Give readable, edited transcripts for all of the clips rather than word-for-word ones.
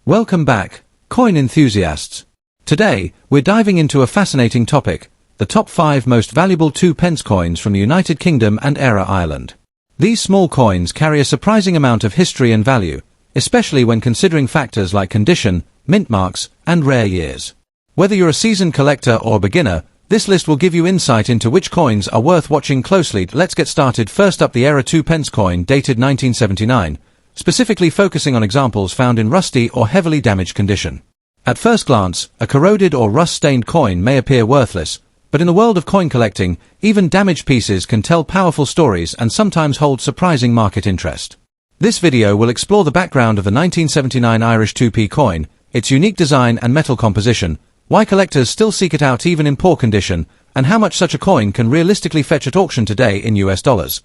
Welcome back, coin enthusiasts. Today, we're diving into a fascinating topic, the top 5 most valuable 2 pence coins from the United Kingdom and Era Ireland. These small coins carry a surprising amount of history and value, especially when considering factors like condition, mint marks, and rare years. Whether you're a seasoned collector or a beginner, this list will give you insight into which coins are worth watching closely. Let's get started. First up, the Era 2 pence coin, dated 1979. Specifically focusing on examples found in rusty or heavily damaged condition. At first glance, a corroded or rust-stained coin may appear worthless, but in the world of coin collecting, even damaged pieces can tell powerful stories and sometimes hold surprising market interest. This video will explore the background of the 1979 Irish 2p coin, its unique design and metal composition, why collectors still seek it out even in poor condition, and how much such a coin can realistically fetch at auction today in US dollars.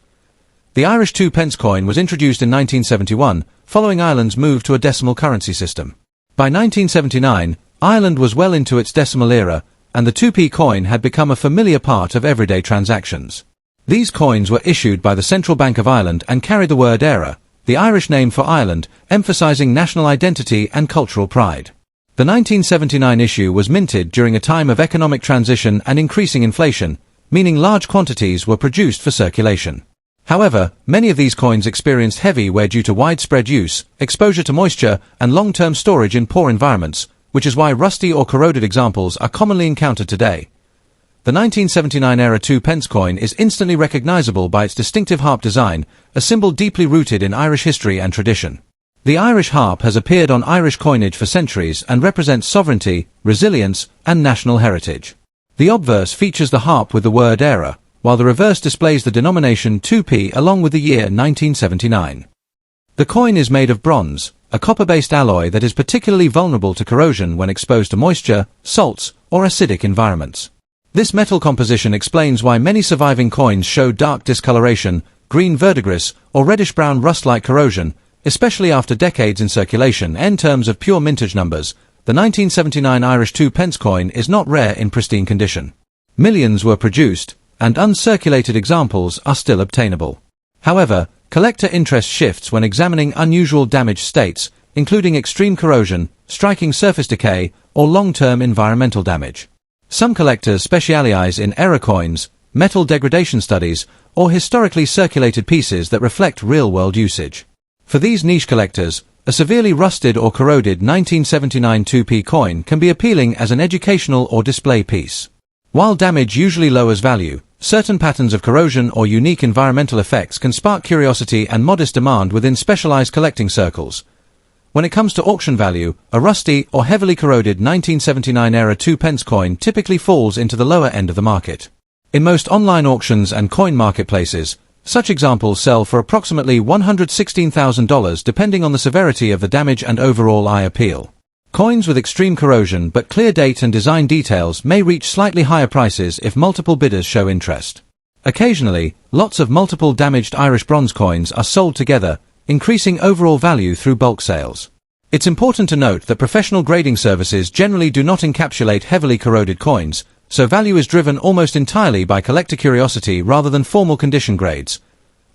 The Irish 2 pence coin was introduced in 1971, following Ireland's move to a decimal currency system. By 1979, Ireland was well into its decimal era, and the 2p coin had become a familiar part of everyday transactions. These coins were issued by the Central Bank of Ireland and carried the word Era, the Irish name for Ireland, emphasizing national identity and cultural pride. The 1979 issue was minted during a time of economic transition and increasing inflation, meaning large quantities were produced for circulation. However, many of these coins experienced heavy wear due to widespread use, exposure to moisture, and long-term storage in poor environments, which is why rusty or corroded examples are commonly encountered today. The 1979 Era 2 pence coin is instantly recognizable by its distinctive harp design, a symbol deeply rooted in Irish history and tradition. The Irish harp has appeared on Irish coinage for centuries and represents sovereignty, resilience, and national heritage. The obverse features the harp with the word Era, while the reverse displays the denomination 2p along with the year 1979. The coin is made of bronze, a copper-based alloy that is particularly vulnerable to corrosion when exposed to moisture, salts, or acidic environments. This metal composition explains why many surviving coins show dark discoloration, green verdigris, or reddish-brown rust-like corrosion, especially after decades in circulation. In terms of pure mintage numbers, the 1979 Irish 2 pence coin is not rare in pristine condition. Millions were produced, and uncirculated examples are still obtainable. However, collector interest shifts when examining unusual damaged states, including extreme corrosion, striking surface decay, or long-term environmental damage. Some collectors specialize in era coins, metal degradation studies, or historically circulated pieces that reflect real-world usage. For these niche collectors, a severely rusted or corroded 1979 2p coin can be appealing as an educational or display piece. While damage usually lowers value, certain patterns of corrosion or unique environmental effects can spark curiosity and modest demand within specialized collecting circles. When it comes to auction value, a rusty or heavily corroded 1979 Era 2 pence coin typically falls into the lower end of the market. In most online auctions and coin marketplaces, such examples sell for approximately $116,000 depending on the severity of the damage and overall eye appeal. Coins with extreme corrosion but clear date and design details may reach slightly higher prices if multiple bidders show interest. Occasionally, lots of multiple damaged Irish bronze coins are sold together, increasing overall value through bulk sales. It's important to note that professional grading services generally do not encapsulate heavily corroded coins, so value is driven almost entirely by collector curiosity rather than formal condition grades.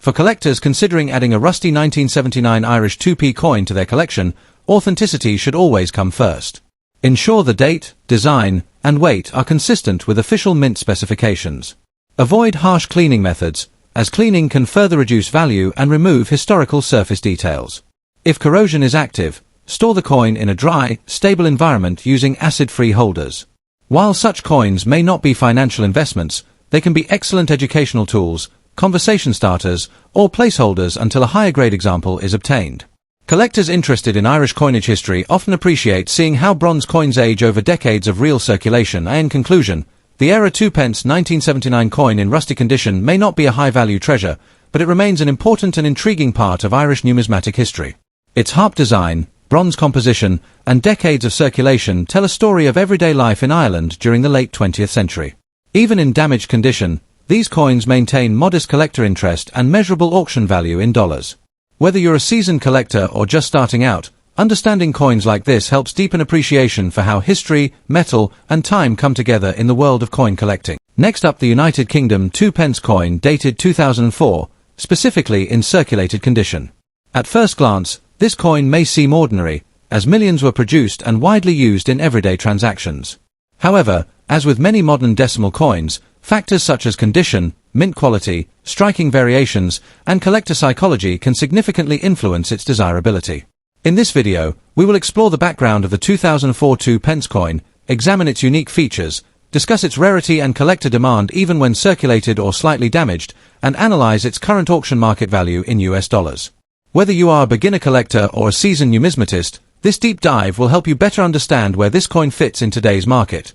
For collectors considering adding a rusty 1979 Irish 2p coin to their collection, authenticity should always come first. Ensure the date, design, and weight are consistent with official mint specifications. Avoid harsh cleaning methods, as cleaning can further reduce value and remove historical surface details. If corrosion is active, store the coin in a dry, stable environment using acid-free holders. While such coins may not be financial investments, they can be excellent educational tools, conversation starters, or placeholders until a higher grade example is obtained. Collectors interested in Irish coinage history often appreciate seeing how bronze coins age over decades of real circulation. In conclusion, the Era 2 pence 1979 coin in rusty condition may not be a high-value treasure, but it remains an important and intriguing part of Irish numismatic history. Its harp design, bronze composition, and decades of circulation tell a story of everyday life in Ireland during the late 20th century. Even in damaged condition, these coins maintain modest collector interest and measurable auction value in dollars. Whether you're a seasoned collector or just starting out, understanding coins like this helps deepen appreciation for how history, metal, and time come together in the world of coin collecting. Next up, the United Kingdom 2 pence coin dated 2004, specifically in circulated condition. At first glance, this coin may seem ordinary, as millions were produced and widely used in everyday transactions. However, as with many modern decimal coins, factors such as condition, mint quality, striking variations, and collector psychology can significantly influence its desirability. In this video, we will explore the background of the 2004 2-pence coin, examine its unique features, discuss its rarity and collector demand even when circulated or slightly damaged, and analyze its current auction market value in US dollars. Whether you are a beginner collector or a seasoned numismatist, this deep dive will help you better understand where this coin fits in today's market.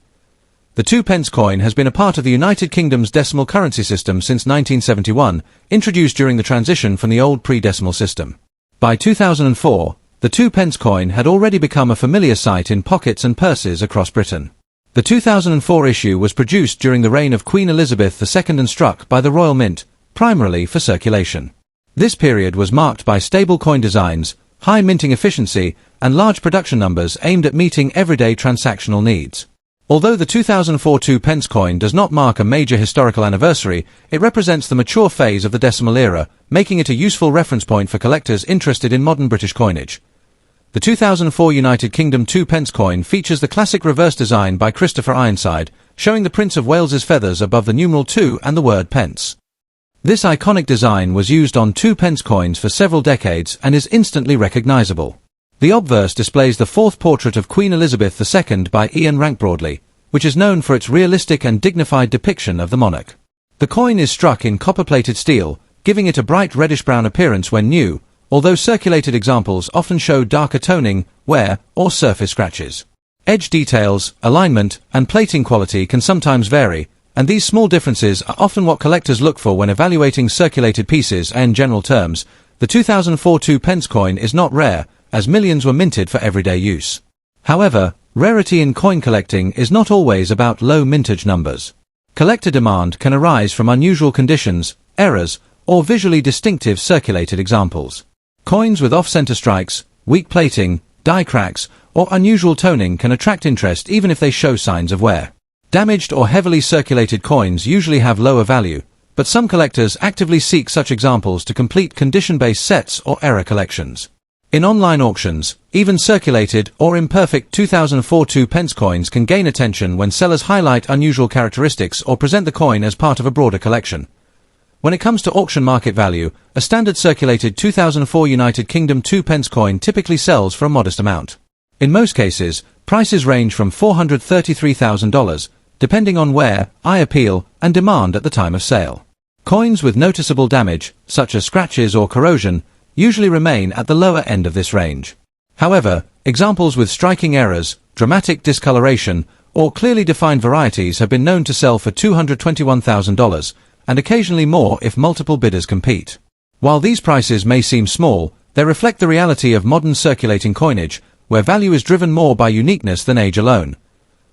The 2-pence coin has been a part of the United Kingdom's decimal currency system since 1971, introduced during the transition from the old pre-decimal system. By 2004, the 2-pence coin had already become a familiar sight in pockets and purses across Britain. The 2004 issue was produced during the reign of Queen Elizabeth II and struck by the Royal Mint, primarily for circulation. This period was marked by stable coin designs, high minting efficiency, and large production numbers aimed at meeting everyday transactional needs. Although the 2004 2-pence coin does not mark a major historical anniversary, it represents the mature phase of the decimal era, making it a useful reference point for collectors interested in modern British coinage. The 2004 United Kingdom 2-pence coin features the classic reverse design by Christopher Ironside, showing the Prince of Wales's feathers above the numeral 2 and the word pence. This iconic design was used on 2-pence coins for several decades and is instantly recognizable. The obverse displays the fourth portrait of Queen Elizabeth II by Ian Rank-Broadley, which is known for its realistic and dignified depiction of the monarch. The coin is struck in copper-plated steel, giving it a bright reddish-brown appearance when new, although circulated examples often show darker toning, wear, or surface scratches. Edge details, alignment, and plating quality can sometimes vary, and these small differences are often what collectors look for when evaluating circulated pieces. In general terms, the 2004 2-pence coin is not rare, as millions were minted for everyday use. However, rarity in coin collecting is not always about low mintage numbers. Collector demand can arise from unusual conditions, errors, or visually distinctive circulated examples. Coins with off-center strikes, weak plating, die cracks, or unusual toning can attract interest even if they show signs of wear. Damaged or heavily circulated coins usually have lower value, but some collectors actively seek such examples to complete condition-based sets or error collections. In online auctions, even circulated or imperfect 2004 2-pence coins can gain attention when sellers highlight unusual characteristics or present the coin as part of a broader collection. When it comes to auction market value, a standard circulated 2004 United Kingdom 2-pence coin typically sells for a modest amount. In most cases, prices range from $433,000, depending on wear, eye appeal, and demand at the time of sale. Coins with noticeable damage, such as scratches or corrosion, usually remain at the lower end of this range. However, examples with striking errors, dramatic discoloration, or clearly defined varieties have been known to sell for $221,000, and occasionally more if multiple bidders compete. While these prices may seem small, they reflect the reality of modern circulating coinage, where value is driven more by uniqueness than age alone.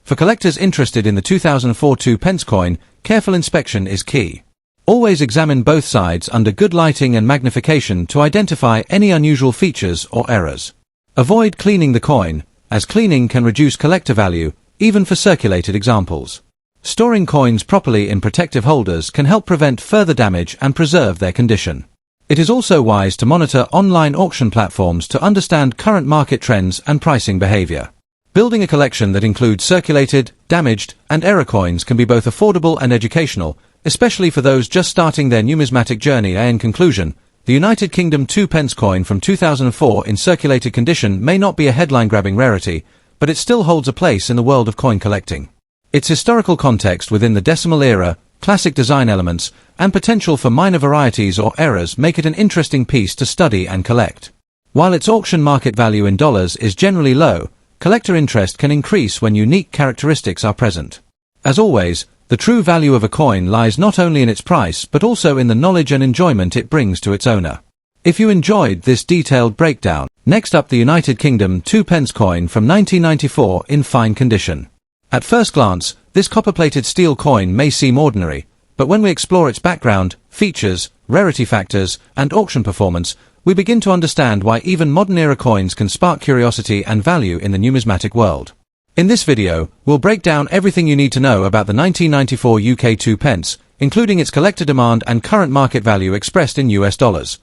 For collectors interested in the 2004 2-pence coin, careful inspection is key. Always examine both sides under good lighting and magnification to identify any unusual features or errors. Avoid cleaning the coin, as cleaning can reduce collector value, even for circulated examples. Storing coins properly in protective holders can help prevent further damage and preserve their condition. It is also wise to monitor online auction platforms to understand current market trends and pricing behavior. Building a collection that includes circulated, damaged, and error coins can be both affordable and educational, especially for those just starting their numismatic journey. In conclusion, the United Kingdom 2-pence coin from 2004 in circulated condition may not be a headline-grabbing rarity, but it still holds a place in the world of coin collecting. Its historical context within the decimal era, classic design elements, and potential for minor varieties or errors make it an interesting piece to study and collect. While its auction market value in dollars is generally low, collector interest can increase when unique characteristics are present. As always, the true value of a coin lies not only in its price but also in the knowledge and enjoyment it brings to its owner. If you enjoyed this detailed breakdown, next up the United Kingdom 2-pence coin from 1994 in fine condition. At first glance, this copper-plated steel coin may seem ordinary, but when we explore its background, features, rarity factors, and auction performance, we begin to understand why even modern-era coins can spark curiosity and value in the numismatic world. In this video, we'll break down everything you need to know about the 1994 UK 2-pence, including its collector demand and current market value expressed in US dollars.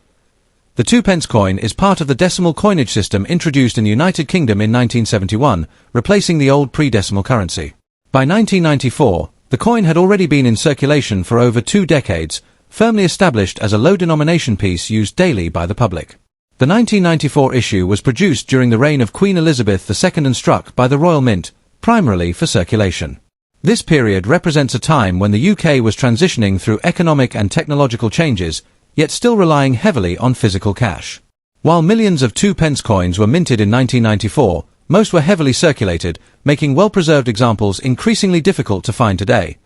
The 2 pence coin is part of the decimal coinage system introduced in the United Kingdom in 1971, replacing the old pre-decimal currency. By 1994, the coin had already been in circulation for over 2 decades, firmly established as a low-denomination piece used daily by the public. The 1994 issue was produced during the reign of Queen Elizabeth II and struck by the Royal Mint, primarily for circulation. This period represents a time when the UK was transitioning through economic and technological changes, yet still relying heavily on physical cash. While millions of 2 pence coins were minted in 1994, most were heavily circulated, making well-preserved examples increasingly difficult to find today.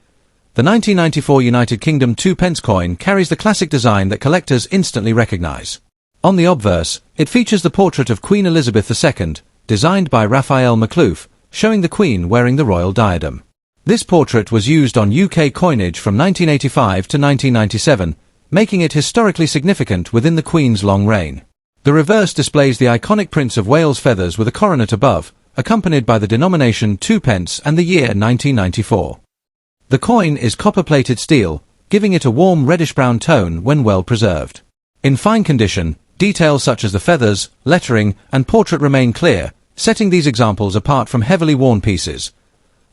The 1994 United Kingdom 2 pence coin carries the classic design that collectors instantly recognize. On the obverse, it features the portrait of Queen Elizabeth II, designed by Raphael McLoof, showing the Queen wearing the royal diadem. This portrait was used on UK coinage from 1985 to 1997, making it historically significant within the Queen's long reign. The reverse displays the iconic Prince of Wales feathers with a coronet above, accompanied by the denomination 2 pence and the year 1994. The coin is copper-plated steel, giving it a warm reddish-brown tone when well preserved. In fine condition, details such as the feathers, lettering, and portrait remain clear, setting these examples apart from heavily worn pieces.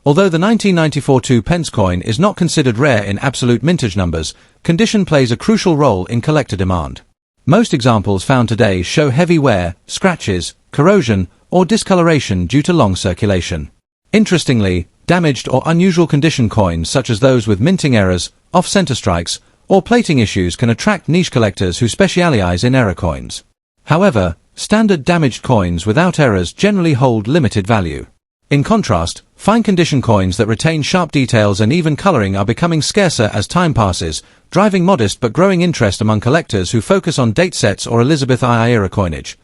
Although the 1994 2 pence coin is not considered rare in absolute mintage numbers, condition plays a crucial role in collector demand. Most examples found today show heavy wear, scratches, corrosion, or discoloration due to long circulation. Interestingly, damaged or unusual condition coins such as those with minting errors, off-center strikes, or plating issues can attract niche collectors who specialize in error coins. However, standard damaged coins without errors generally hold limited value. In contrast, fine condition coins that retain sharp details and even coloring are becoming scarcer as time passes, driving modest but growing interest among collectors who focus on date sets or Elizabeth II era coinage.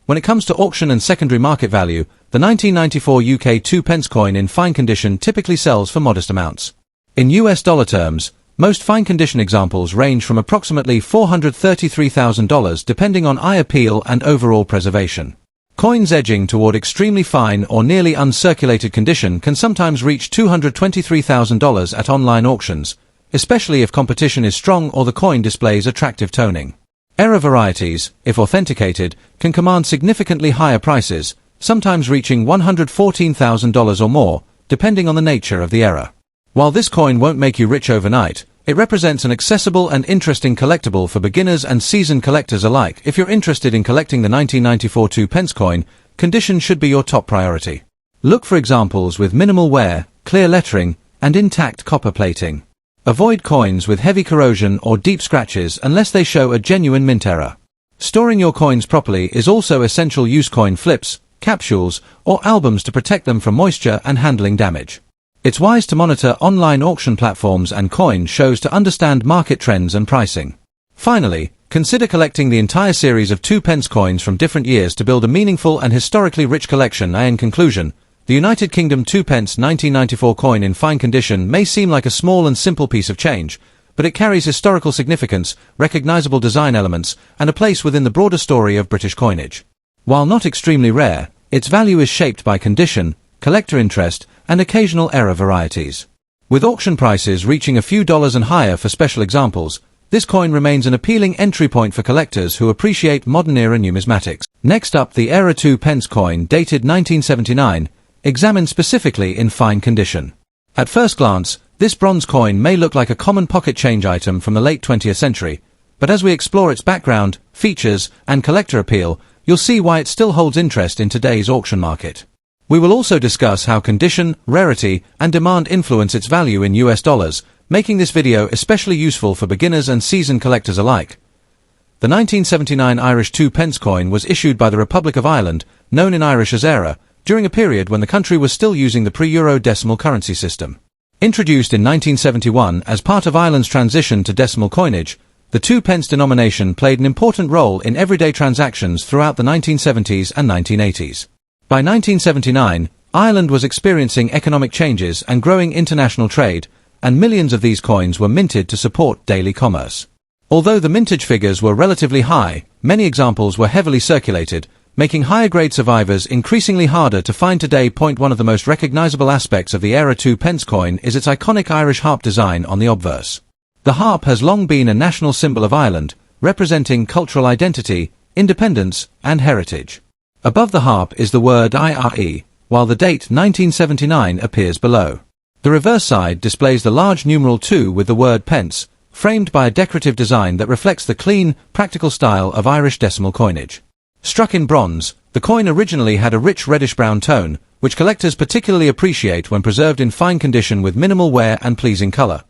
When it comes to auction and secondary market value, the 1994 UK 2 pence coin in fine condition typically sells for modest amounts. In US dollar terms, most fine condition examples range from approximately $433,000 depending on eye appeal and overall preservation. Coins edging toward extremely fine or nearly uncirculated condition can sometimes reach $223,000 at online auctions, especially if competition is strong or the coin displays attractive toning. Error varieties, if authenticated, can command significantly higher prices, sometimes reaching $114,000 or more, depending on the nature of the error. While this coin won't make you rich overnight, it represents an accessible and interesting collectible for beginners and seasoned collectors alike. If you're interested in collecting the 1994 2 pence coin, condition should be your top priority. Look for examples with minimal wear, clear lettering, and intact copper plating. Avoid coins with heavy corrosion or deep scratches unless they show a genuine mint error. Storing your coins properly is also essential. Use coin flips, capsules, or albums to protect them from moisture and handling damage. It's wise to monitor online auction platforms and coin shows to understand market trends and pricing. Finally, consider collecting the entire series of 2 pence coins from different years to build a meaningful and historically rich collection. In conclusion, the United Kingdom 2 pence 1994 coin in fine condition may seem like a small and simple piece of change, but it carries historical significance, recognizable design elements, and a place within the broader story of British coinage. While not extremely rare, its value is shaped by condition, collector interest, and occasional error varieties. With auction prices reaching a few dollars and higher for special examples, this coin remains an appealing entry point for collectors who appreciate modern-era numismatics. Next up, the Era 2 pence coin dated 1979, examined specifically in fine condition. At first glance, this bronze coin may look like a common pocket change item from the late 20th century, but as we explore its background, features, and collector appeal, you'll see why it still holds interest in today's auction market. We will also discuss how condition, rarity, and demand influence its value in US dollars, making this video especially useful for beginners and seasoned collectors alike. The 1979 Irish 2 pence coin was issued by the Republic of Ireland, known in Irish as Éire, during a period when the country was still using the pre-Euro decimal currency system. Introduced in 1971 as part of Ireland's transition to decimal coinage, the 2 pence denomination played an important role in everyday transactions throughout the 1970s and 1980s. By 1979, Ireland was experiencing economic changes and growing international trade, and millions of these coins were minted to support daily commerce. Although the mintage figures were relatively high, many examples were heavily circulated, making higher-grade survivors increasingly harder to find today. One of the most recognizable aspects of the Éire 2 pence coin is its iconic Irish harp design on the obverse. The harp has long been a national symbol of Ireland, representing cultural identity, independence, and heritage. Above the harp is the word IRE, while the date 1979 appears below. The reverse side displays the large numeral 2 with the word Pence, framed by a decorative design that reflects the clean, practical style of Irish decimal coinage. Struck in bronze, the coin originally had a rich reddish-brown tone, which collectors particularly appreciate when preserved in fine condition with minimal wear and pleasing color.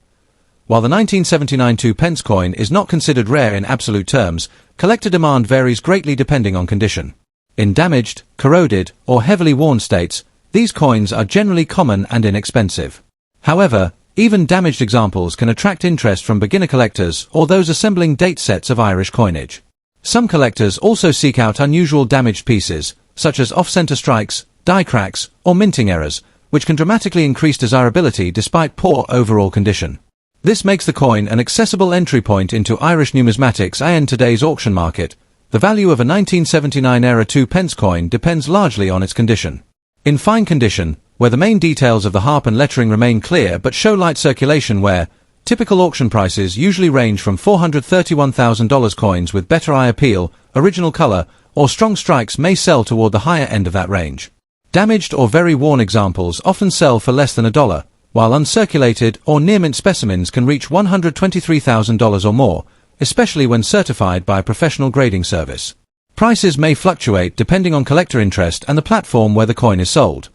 While the 1979 2p coin is not considered rare in absolute terms, collector demand varies greatly depending on condition. In damaged, corroded, or heavily worn states, these coins are generally common and inexpensive. However, even damaged examples can attract interest from beginner collectors or those assembling date sets of Irish coinage. Some collectors also seek out unusual damaged pieces, such as off-center strikes, die cracks, or minting errors, which can dramatically increase desirability despite poor overall condition. This makes the coin an accessible entry point into Irish numismatics and today's auction market. The value of a 1979-era 2p coin depends largely on its condition. In fine condition, where the main details of the harp and lettering remain clear but show light circulation wear, typical auction prices usually range from $431,000 coins with better eye appeal, original color, or strong strikes may sell toward the higher end of that range. Damaged or very worn examples often sell for less than $1, while uncirculated or near-mint specimens can reach $123,000 or more, especially when certified by a professional grading service. Prices may fluctuate depending on collector interest and the platform where the coin is sold.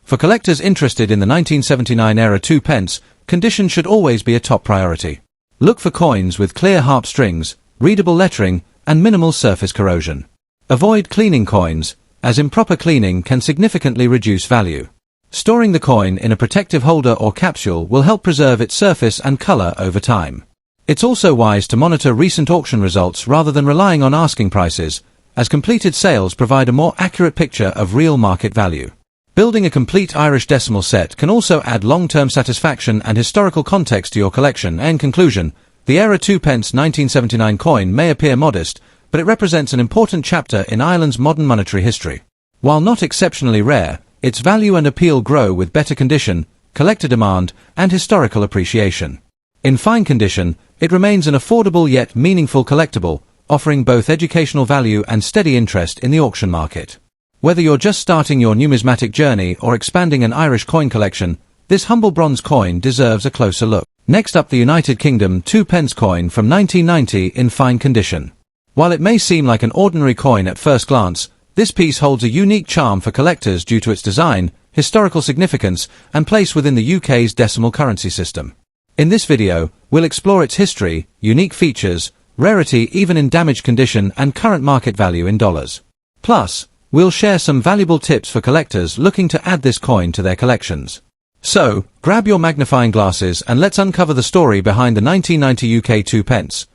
For collectors interested in the 1979-era 2p, condition should always be a top priority. Look for coins with clear harp strings, readable lettering, and minimal surface corrosion. Avoid cleaning coins, as improper cleaning can significantly reduce value. Storing the coin in a protective holder or capsule will help preserve its surface and color over time. It's also wise to monitor recent auction results rather than relying on asking prices, as completed sales provide a more accurate picture of real market value. Building a complete Irish decimal set can also add long-term satisfaction and historical context to your collection. In conclusion, the Era 2p 1979 coin may appear modest, but it represents an important chapter in Ireland's modern monetary history. While not exceptionally rare, its value and appeal grow with better condition, collector demand, and historical appreciation. In fine condition, it remains an affordable yet meaningful collectible, offering both educational value and steady interest in the auction market. Whether you're just starting your numismatic journey or expanding an Irish coin collection, this humble bronze coin deserves a closer look. Next up, the United Kingdom 2p coin from 1990 in fine condition. While it may seem like an ordinary coin at first glance, this piece holds a unique charm for collectors due to its design, historical significance, and place within the UK's decimal currency system. In this video, we'll explore its history, unique features, rarity even in damaged condition, and current market value in dollars. Plus, we'll share some valuable tips for collectors looking to add this coin to their collections. So, grab your magnifying glasses and let's uncover the story behind the 1990 UK 2p.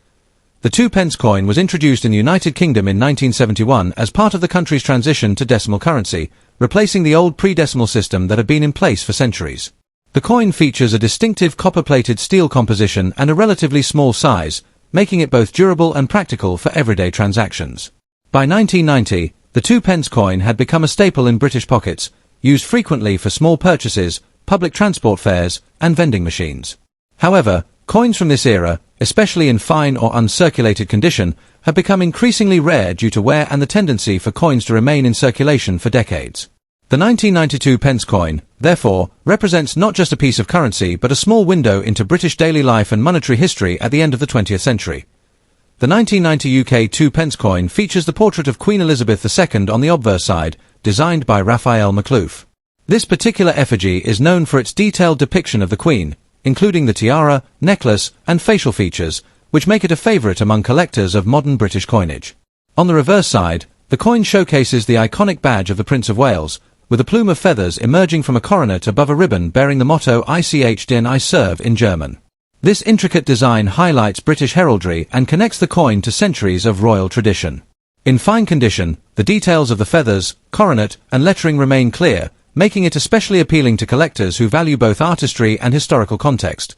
The 2p coin was introduced in the United Kingdom in 1971 as part of the country's transition to decimal currency, replacing the old pre-decimal system that had been in place for centuries. The coin features a distinctive copper-plated steel composition and a relatively small size, making it both durable and practical for everyday transactions. By 1990, the 2p coin had become a staple in British pockets, used frequently for small purchases, public transport fares, and vending machines. However, coins from this era, especially in fine or uncirculated condition, have become increasingly rare due to wear and the tendency for coins to remain in circulation for decades. The 1992 pence coin, therefore, represents not just a piece of currency but a small window into British daily life and monetary history at the end of the 20th century. The 1990 UK 2p coin features the portrait of Queen Elizabeth II on the obverse side, designed by Raphael McLouf. This particular effigy is known for its detailed depiction of the Queen, including the tiara, necklace, and facial features, which make it a favourite among collectors of modern British coinage. On the reverse side, the coin showcases the iconic badge of the Prince of Wales, with a plume of feathers emerging from a coronet above a ribbon bearing the motto Ich den I serve in German. This intricate design highlights British heraldry and connects the coin to centuries of royal tradition. In fine condition, the details of the feathers, coronet, and lettering remain clear, making it especially appealing to collectors who value both artistry and historical context.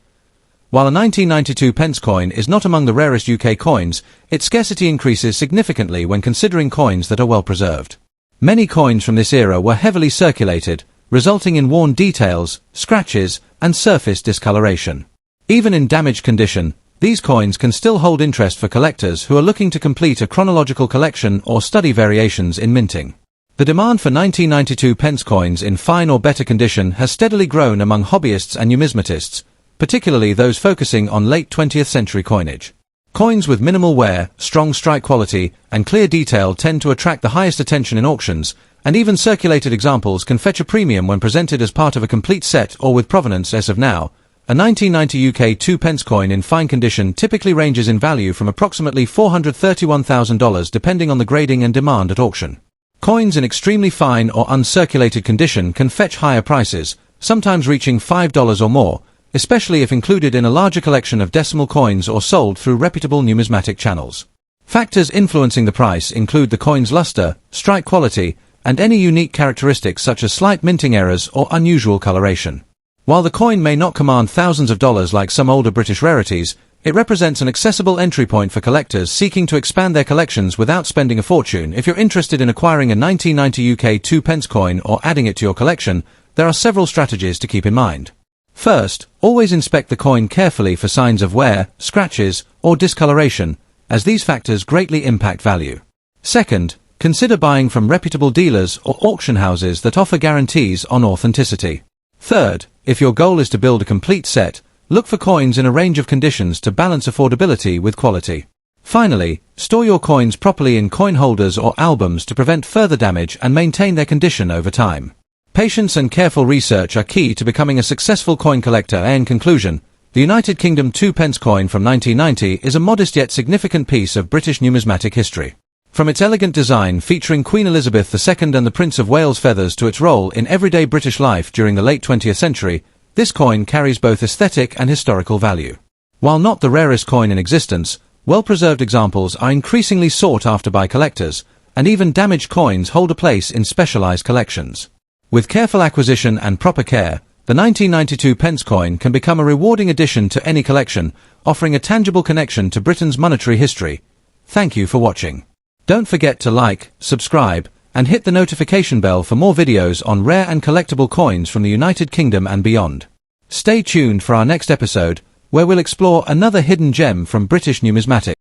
While a 1992 pence coin is not among the rarest UK coins, its scarcity increases significantly when considering coins that are well preserved. Many coins from this era were heavily circulated, resulting in worn details, scratches, and surface discoloration. Even in damaged condition, These coins can still hold interest for collectors who are looking to complete a chronological collection or study variations in minting. The demand for 1992 pence coins in fine or better condition has steadily grown among hobbyists and numismatists, particularly those focusing on late 20th century coinage. Coins with minimal wear, strong strike quality, and clear detail tend to attract the highest attention in auctions, and even circulated examples can fetch a premium when presented as part of a complete set or with provenance. As of now, a 1990 UK 2 pence coin in fine condition typically ranges in value from approximately $431,000 depending on the grading and demand at auction. Coins in extremely fine or uncirculated condition can fetch higher prices, sometimes reaching $5 or more, especially if included in a larger collection of decimal coins or sold through reputable numismatic channels. Factors influencing the price include the coin's luster, strike quality, and any unique characteristics such as slight minting errors or unusual coloration. While the coin may not command thousands of dollars like some older British rarities, it represents an accessible entry point for collectors seeking to expand their collections without spending a fortune. If you're interested in acquiring a 1990 UK 2 pence coin or adding it to your collection, there are several strategies to keep in mind. First, always inspect the coin carefully for signs of wear, scratches, or discoloration, as these factors greatly impact value. Second, consider buying from reputable dealers or auction houses that offer guarantees on authenticity. Third, if your goal is to build a complete set, look for coins in a range of conditions to balance affordability with quality. Finally, store your coins properly in coin holders or albums to prevent further damage and maintain their condition over time. Patience and careful research are key to becoming a successful coin collector. In conclusion, the United Kingdom 2 pence coin from 1990 is a modest yet significant piece of British numismatic history. From its elegant design featuring Queen Elizabeth II and the Prince of Wales feathers to its role in everyday British life during the late 20th century, this coin carries both aesthetic and historical value. While not the rarest coin in existence, well-preserved examples are increasingly sought after by collectors, and even damaged coins hold a place in specialized collections. With careful acquisition and proper care, the 1992 pence coin can become a rewarding addition to any collection, offering a tangible connection to Britain's monetary history. Thank you for watching. Don't forget to like, subscribe, and hit the notification bell for more videos on rare and collectible coins from the United Kingdom and beyond. Stay tuned for our next episode, where we'll explore another hidden gem from British numismatics.